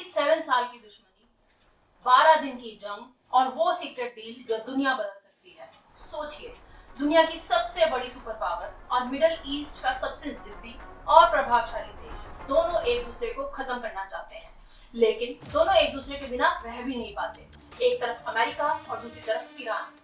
47 साल की दुश्मनी, 12 दिन की जंग और वो सीक्रेट डील जो दुनिया बदल सकती है। सोचिए, दुनिया की सबसे बड़ी सुपर पावर और मिडल ईस्ट का सबसे जिद्दी और प्रभावशाली देश दोनों एक दूसरे को खत्म करना चाहते हैं, लेकिन दोनों एक दूसरे के बिना रह भी नहीं पाते। एक तरफ अमेरिका और दूसरी तरफ ईरान।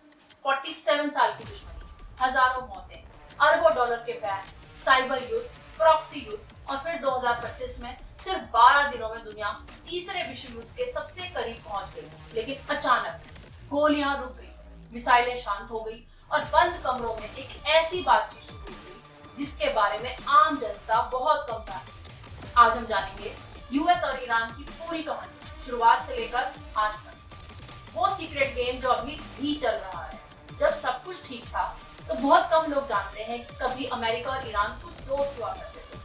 47 साल की दुश्मनी, हजारों मौतें, अरबों डॉलर के बैन, साइबर युद्ध, प्रॉक्सी युद्ध और फिर 2025 में सिर्फ 12 दिनों में दुनिया तीसरे विश्व युद्ध के सबसे करीब पहुंच गई। लेकिन अचानक गोलियां रुक गई, मिसाइलें शांत हो गई और बंद कमरों में एक ऐसी बातचीत शुरू हुई जिसके बारे में आम जनता बहुत कम जानती। आज हम जानेंगे यूएस और ईरान की पूरी कहानी, शुरुआत से लेकर आज तक। वो सीक्रेट गेम जो अभी भी चल रहा है। जब सब कुछ ठीक था तो बहुत कम लोग जानते हैं कि कभी अमेरिका और ईरान कुछ दोस्त हुआ करते थे।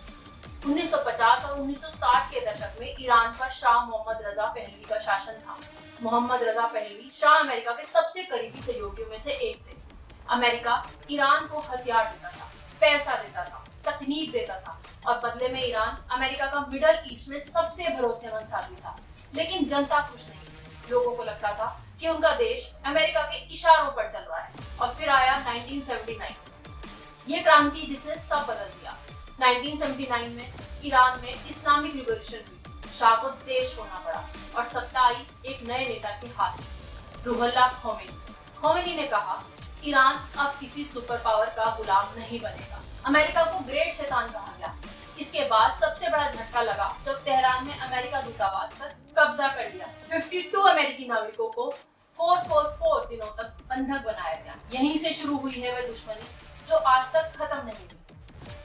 1950 और 1960 के दशक में ईरान पर शाह मोहम्मद रजा पहलवी का शासन था। Mohammad Reza Pahlavi Shah America के सबसे करीबी सहयोगियों में से एक थे। अमेरिका ईरान को हथियार देता था, पैसा देता था, तकनीक देता था और बदले में ईरान अमेरिका का मिडल ईस्ट में सबसे भरोसेमंद साथी था। लेकिन जनता खुश नहीं। लोगों को लगता था कि उनका देश अमेरिका के इशारों पर चल रहा है। और फिर आया 1979, ये क्रांति जिसने सब बदल दिया। 1979 में ईरान में इस्लामिक रिवॉल्यूशन हुई, शाह को देश होना पड़ा और सत्ता आई एक नए नेता के हाथ में, रुहुल्लाह खोमेनी। खोमेनी ने कहा, ईरान अब किसी सुपर पावर का गुलाम नहीं बनेगा। अमेरिका को ग्रेट शैतान कहा गया। इसके बाद सबसे बड़ा झटका लगा जब तेहरान में अमेरिका दूतावास पर कब्जा कर लिया। 52 अमेरिकी नागरिकों को 444 दिनों तक बंधक बनाया गया। यहीं से शुरू हुई है वह दुश्मनी जो आज तक खत्म नहीं हुई।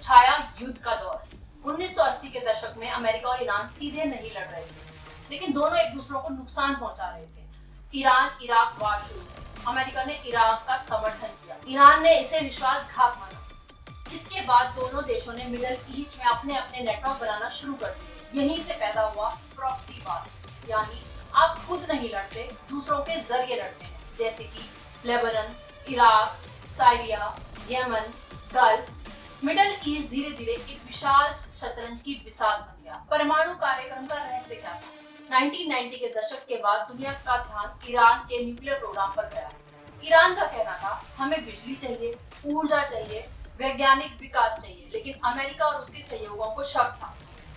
छाया युद्ध का दौर। 1980 के दशक में अमेरिका और ईरान सीधे नहीं लड़ रहे थे, लेकिन दोनों एक दूसरों को नुकसान पहुंचा रहे थे। ईरान इराक वार शुरू हुई। अमेरिका ने इराक का समर्थन किया, ईरान ने इसे विश्वासघात माना। इसके बाद दोनों देशों ने मिडल ईस्ट में अपने अपने नेटवर्क बनाना शुरू कर दिए। यहीं से पैदा हुआ प्रॉक्सी वार, यानी आप खुद नहीं लड़ते, दूसरों के जरिए लड़ते हैं, जैसे कि Lebanon, Iraq, Syria, Yemen, gulf. Middle east धीरे धीरे एक विशाल शतरंज की बिसात बन गया। परमाणु कार्यक्रम का रहस्य क्या था? 1990 के दशक के बाद दुनिया का ध्यान ईरान के न्यूक्लियर प्रोग्राम पर गया। ईरान का कहना था, हमें बिजली चाहिए, ऊर्जा चाहिए, वैज्ञानिक विकास चाहिए। लेकिन अमेरिका और उसके सहयोगियों को शक था।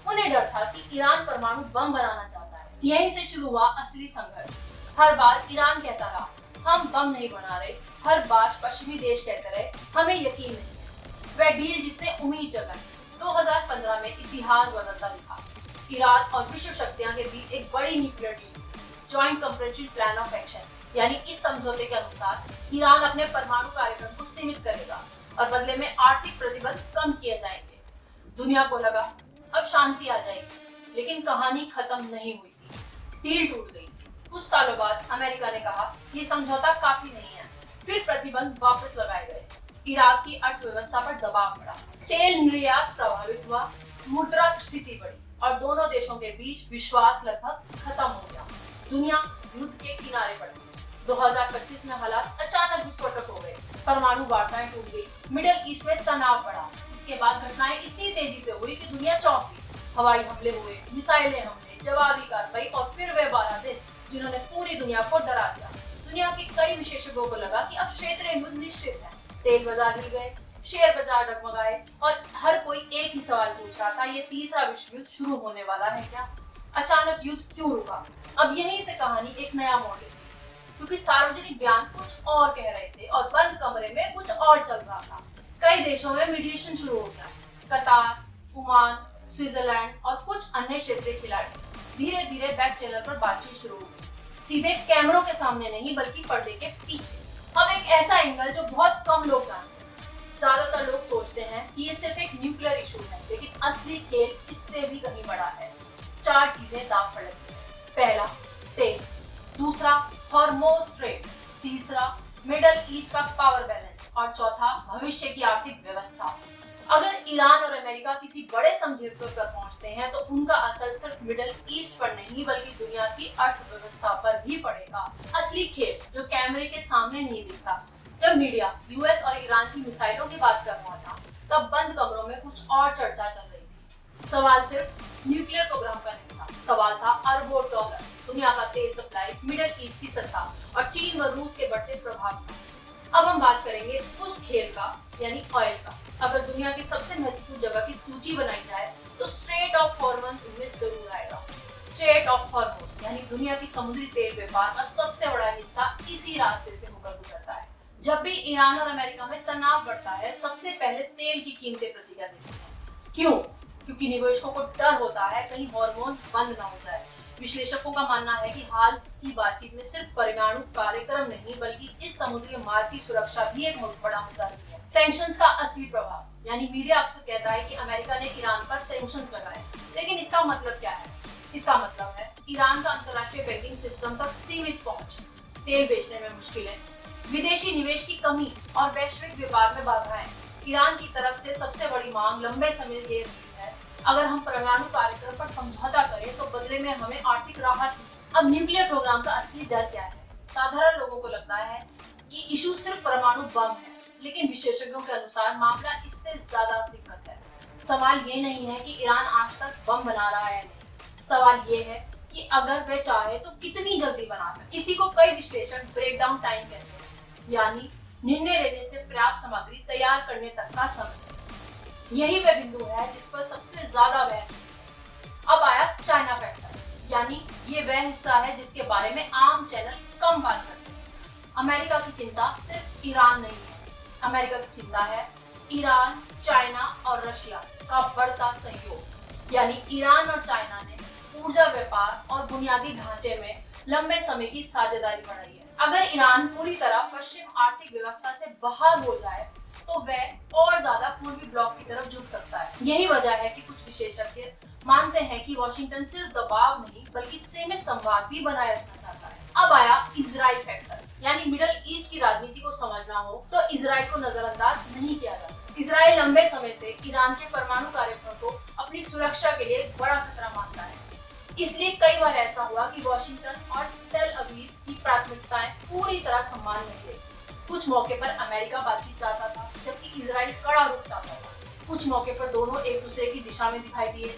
उन्हें डर था कि ईरान परमाणु बम बनाना चाहता है। यहीं से शुरू हुआ असली संघर्ष। हर बार ईरान कहता रहा, हम बम नहीं बना रहे। हर बार पश्चिमी देश कहते रहे, हमें यकीन नहीं है। वह डील जिसने उम्मीद जगाई। 2015 में इतिहास बदलता दिखा। ईरान और विश्व शक्तियों के बीच एक बड़ी nuclear deal, joint comprehensive plan of action, यानी इस समझौते के अनुसार ईरान अपने परमाणु कार्यक्रम को सीमित करेगा और बदले में आर्थिक प्रतिबंध कम किए जाएंगे। दुनिया को लगा अब शांति आ जाएगी, लेकिन कहानी खत्म नहीं हुई थी। डील टूट गई। कुछ सालों बाद अमेरिका ने कहा, ये समझौता काफी नहीं है। फिर प्रतिबंध वापस लगाए गए। इराक की अर्थव्यवस्था पर दबाव पड़ा, तेल निर्यात प्रभावित हुआ, मुद्रास्फीति बढ़ी और दोनों देशों के बीच विश्वास लगभग खत्म हो गया। दुनिया युद्ध के किनारे पड़ गई। 2025 में हालात अचानक विस्फोटक हो गए। परमाणु वार्ताएं टूट गई, मिडल ईस्ट में तनाव बढ़ा। इसके बाद घटनाएं इतनी तेजी से हुई कि दुनिया चौंक गई। हवाई हमले हुए, मिसाइलें हमले, जवाबी कार्रवाई और फिर वे 12 दिन जिन्होंने पूरी दुनिया को डरा दिया। दुनिया के कई विशेषज्ञों को लगा कि अब क्षेत्रीय युद्ध निश्चित है। तेल बाजार हिल गए, शेयर बाजार डगमगाए और हर कोई एक ही सवाल पूछ रहा था, ये तीसरा विश्व युद्ध शुरू होने वाला है क्या? अचानक युद्ध क्यों रुका? अब यहीं से कहानी एक नया मोड़ लेती, क्योंकि सार्वजनिक बयान कुछ और कह रहे थे और बंद कमरे में कुछ और चल रहा था। कई देशों में मीडिएशन शुरू हो गया। कतार, ओमान, स्विट्जरलैंड और कुछ अन्य क्षेत्रीय खिलाड़ी। धीरे धीरे बैक चैनल पर बातचीत शुरू हो गई, सीधे कैमरों के सामने नहीं बल्कि पर्दे के पीछे। अब एक ऐसा एंगल जो बहुत कम लोग जानते हैं। ज्यादातर लोग सोचते हैं कि ये सिर्फ एक न्यूक्लियर इशू है, लेकिन असली खेल इससे भी कहीं बड़ा है। 4 चीजें दांव पर लगी हैं। पहला, तेल। दूसरा, हॉर्मोज ट्रेड। तीसरा, मिडल ईस्ट का पावर बैलेंस और चौथा, भविष्य की आर्थिक व्यवस्था। अगर ईरान और अमेरिका किसी बड़े समझौते पर पहुंचते हैं तो उनका असर सिर्फ मिडल ईस्ट पर नहीं बल्कि दुनिया की अर्थव्यवस्था पर भी पड़ेगा। असली खेल जो कैमरे के सामने नहीं दिखता। जब मीडिया यूएस और ईरान की मिसाइलों की बात कर रहा था, तब बंद कमरों में कुछ और चर्चा चल रही थी। सवाल सिर्फ न्यूक्लियर प्रोग्राम का नहीं था, सवाल था अरबों डॉलर, दुनिया का तेल सप्लाई, मिडिल ईस्ट की सत्ता और चीन व रूस के बढ़ते प्रभाव का। अब हम बात करेंगे उस खेल का, यानी ऑयल का। अगर दुनिया की सबसे महत्वपूर्ण जगह की सूची बनाई जाए तो स्ट्रेट ऑफ हॉर्मोन्स उनमें जरूर आएगा। स्ट्रेट ऑफ हॉर्मोन्स यानी दुनिया की समुद्री तेल व्यापार का सबसे बड़ा हिस्सा इसी रास्ते से होकर गुजरता है। जब भी ईरान और अमेरिका में तनाव बढ़ता है, सबसे पहले तेल की कीमतें प्रतिक्रिया देती हैं। क्यों? क्योंकि निवेशकों को डर होता है कहीं हार्मोन्स बंद ना हो जाए। विश्लेषकों का मानना है कि हाल की बातचीत में सिर्फ परमाणु कार्यक्रम नहीं बल्कि इस समुद्री मार्ग की सुरक्षा भी एक बड़ा मुद्दा रही है। सैंक्शंस का असली प्रभाव, यानी मीडिया अक्सर कहता है कि अमेरिका ने ईरान पर सैंक्शंस लगाए, लेकिन इसका मतलब क्या है? इसका मतलब है ईरान का अंतर्राष्ट्रीय बैंकिंग सिस्टम तक सीमित पहुंच, तेल बेचने में मुश्किलें, विदेशी निवेश की कमी और वैश्विक व्यापार में बाधाएं। ईरान की तरफ से सबसे बड़ी मांग लंबे समय ये रही है, अगर हम परमाणु कार्यक्रम पर समझौता करें तो बदले में हमें आर्थिक राहत। अब न्यूक्लियर प्रोग्राम का असली डर क्या है? साधारण लोगों को लगता है कि इशू सिर्फ परमाणु बम है, लेकिन विशेषज्ञों के अनुसार मामला इससे ज्यादा दिक्कत है। सवाल ये नहीं है कि ईरान आज तक बम बना रहा है, नहीं। सवाल ये है कि अगर वह चाहे तो कितनी जल्दी बना सके। इसी को कई विश्लेषक ब्रेकडाउन टाइम कहते हैं, यानी निर्णय लेने से पर्याप्त सामग्री तैयार करने तक का समय। यही वह बिंदु है जिस पर सबसे ज्यादा बहस है। अब आया चाइना फैक्टर, यानी ये वह हिस्सा है जिसके बारे में आम चैनल कम बात करते हैं। अमेरिका की चिंता सिर्फ ईरान नहीं है, अमेरिका की चिंता है ईरान, चाइना और रशिया का बढ़ता सहयोग। यानी ईरान और चाइना ने ऊर्जा व्यापार और बुनियादी ढांचे में लंबे समय की साझेदारी बढ़ाई है। अगर ईरान पूरी तरह पश्चिम आर्थिक व्यवस्था से बाहर हो जाए तो वह और ज्यादा पूर्वी ब्लॉक की तरफ झुक सकता है। यही वजह है कि कुछ विशेषज्ञ मानते हैं कि वॉशिंगटन सिर्फ दबाव नहीं बल्कि सीमित संवाद भी बनाए रखना चाहता है। अब आया इजराइल फैक्टर, यानी मिडिल ईस्ट की राजनीति को समझना हो तो इजराइल को नजरअंदाज नहीं किया जा सकता। इजराइल लंबे समय से ईरान के परमाणु कार्यक्रम को अपनी सुरक्षा के लिए बड़ा खतरा मानता है। इसलिए कई बार ऐसा हुआ कि वॉशिंगटन और टेल अवीव की प्राथमिकताएं पूरी तरह सम्मान नहीं हुई। कुछ मौके पर अमेरिका बातचीत चाहता था जबकि इजराइल कड़ा रुख चाहता था। कुछ मौके पर दोनों एक दूसरे की दिशा में दिखाई दिए।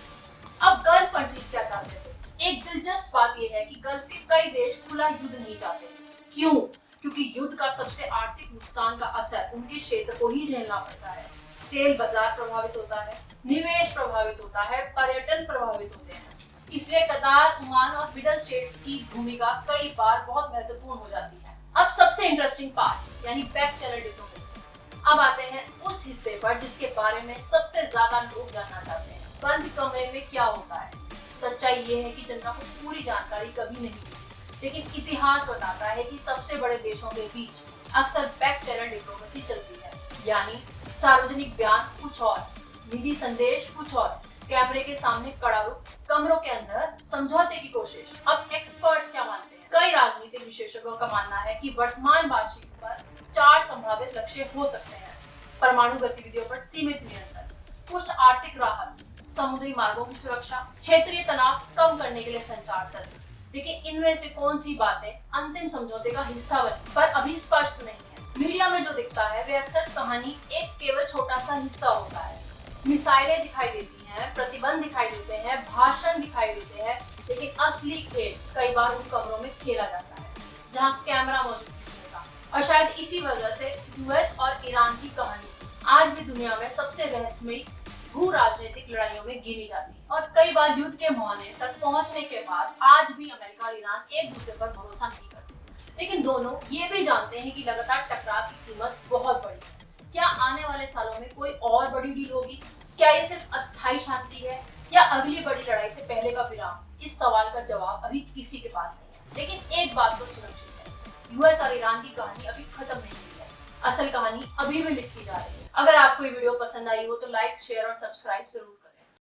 अब गल्फ कंट्रीज क्या चाहते थे? एक दिलचस्प बात यह है कि गल्फ के कई देश खुला युद्ध नहीं चाहते। क्यों? क्योंकि युद्ध का सबसे आर्थिक नुकसान का असर उनके क्षेत्र को ही झेलना पड़ता है। तेल बाजार प्रभावित होता है, निवेश प्रभावित होता है, पर्यटन प्रभावित होते हैं। इसलिए कतार, ओमान और मिडल स्टेट्स की भूमिका कई बार बहुत महत्वपूर्ण हो जाती है। अब सबसे इंटरेस्टिंग पार्ट, यानी बैक चैनल डिप्लोमेसी। अब आते हैं उस हिस्से पर जिसके बारे में सबसे ज्यादा लोग जानना चाहते हैं। बंद कमरे में क्या होता है? सच्चाई ये है कि जनता को पूरी जानकारी कभी नहीं मिलती, लेकिन इतिहास बताता है कि सबसे बड़े देशों के बीच अक्सर बैक चैनल डिप्लोमेसी चलती है। यानी सार्वजनिक बयान कुछ और, निजी संदेश कुछ और, कैमरे के सामने कड़ा रुख, कमरों के अंदर समझौते की कोशिश। अब एक्सपर्ट्स क्या मानते हैं? कई राजनीतिक विशेषज्ञों का मानना है कि वर्तमान बातचीत पर 4 संभावित लक्ष्य हो सकते हैं। परमाणु गतिविधियों पर सीमित नियंत्रण, कुछ आर्थिक राहत, समुद्री मार्गों की सुरक्षा, क्षेत्रीय तनाव कम करने के लिए संचार तंत्र। लेकिन इनमें से कौन सी बातें अंतिम समझौते का हिस्सा बनी पर अभी स्पष्ट नहीं है। मीडिया में जो दिखता है वे अक्सर कहानी एक केवल छोटा सा हिस्सा होता है। मिसाइलें दिखाई देती हैं, प्रतिबंध दिखाई देते हैं, भाषण दिखाई देते हैं, लेकिन असली खेल कई बार उन कमरों में खेला जाता है जहां कैमरा मौजूद नहीं होता। और शायद इसी वजह से यूएस और ईरान की कहानी आज भी दुनिया में सबसे रहस्यमयी भू राजनीतिक लड़ाइयों में गिनी जाती है। और कई बार युद्ध के मुहाने तक पहुंचने के बाद आज भी अमेरिका और ईरान एक दूसरे पर भरोसा नहीं करते, लेकिन दोनों ये भी जानते हैं कि लगातार टकराव की कीमत बहुत बड़ी है। क्या आने वाले सालों में कोई और बड़ी डील होगी? क्या ये सिर्फ अस्थायी शांति है या अगली बड़ी लड़ाई से पहले का विराम? इस सवाल का जवाब अभी किसी के पास नहीं है, लेकिन एक बात तो सुरक्षित है, यूएस और ईरान की कहानी अभी खत्म नहीं हुई है। असल कहानी अभी भी लिखी जा रही है। अगर आपको ये वीडियो पसंद आई हो तो लाइक, शेयर और सब्सक्राइब जरूर